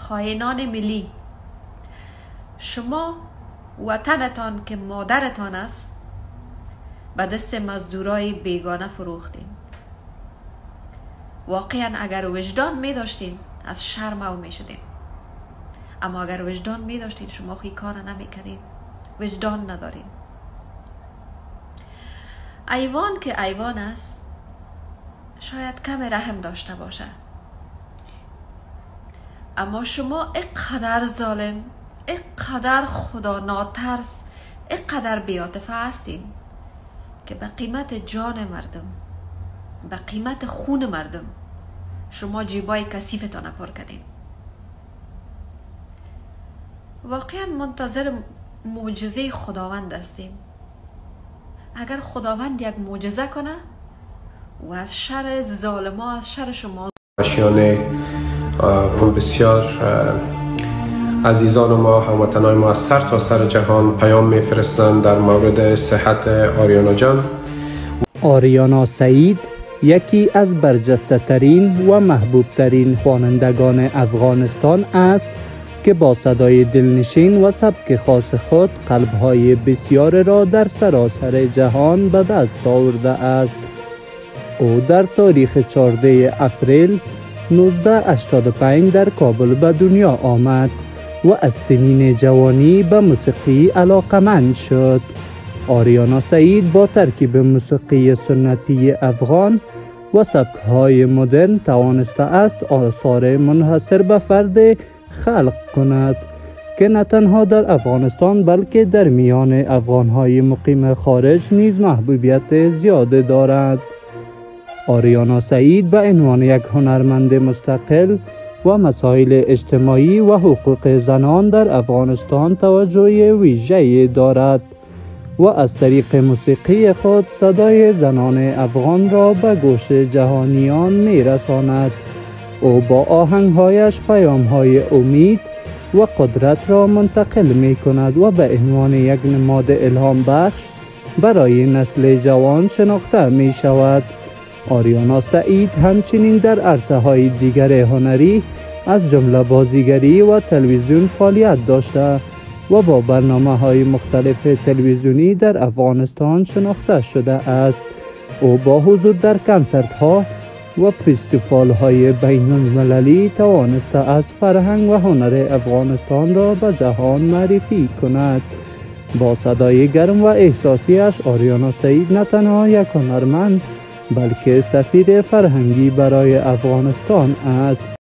خائنان ملی، شما وطنتان که مادرتان است به دست مزدورای بیگانه فروختین. واقعا اگر وجدان می داشتین از شرم او می شدین، اما اگر وجدان می داشتین شما خوی کار نمی کردین. وجدان ندارین. ایوان که ایوان است شاید کم رحم داشته باشه، اما شما اینقدر ظالم، اینقدر خدا ناترس، اینقدر بی‌عاطفه هستین که به قیمت جان مردم، به قیمت خون مردم شما جیبای کثیفتان پر کردین. واقعا منتظر معجزه خداوند هستیم. اگر خداوند یک معجزه کنه و از شر ظالما، از شر شما اشیان بسیار عزیزان ما، هموطنان ما از سر تا سر جهان پیام میفرستند در مورد صحت آریانا جان. آریانا سعید یکی از برجسته ترین و محبوب ترین خوانندگان افغانستان است که با صدای دلنشین و سبک خاص خود قلب‌های بسیار را در سراسر جهان به دست آورده است. او در تاریخ 14 اپریل 1985 در کابل به دنیا آمد و از سنین جوانی به موسیقی علاقمند شد. آریانا سعید با ترکیب موسیقی سنتی افغان و سبک‌های مدرن توانسته است آثار منحصر به فرد خلق کند که نه تنها در افغانستان بلکه در میان افغان‌های مقیم خارج نیز محبوبیت زیاد دارد. آریانا سعید به عنوان یک هنرمند مستقل و مسائل اجتماعی و حقوق زنان در افغانستان توجه ویژه‌ای دارد و از طریق موسیقی خود صدای زنان افغان را به گوش جهانیان می‌رساند. او با آهنگ‌هایش پیام‌های امید و قدرت را منتقل می‌کند و به عنوان یک نماد الهام بخش برای نسل جوان شناخته می‌شود. آریانا سعید همچنین در عرصه‌های دیگر هنری از جمله بازیگری و تلویزیون فعالیت داشته و با برنامه‌های مختلف تلویزیونی در افغانستان شناخته شده است. او با حضور در کنسرت‌ها و فستیوال‌های بین‌المللی توانسته از فرهنگ و هنر افغانستان را به جهان معرفی کند. با صدای گرم و احساسیش آریانا سعید نه تنها یک هنرمند بلکه سفیر فرهنگی برای افغانستان است.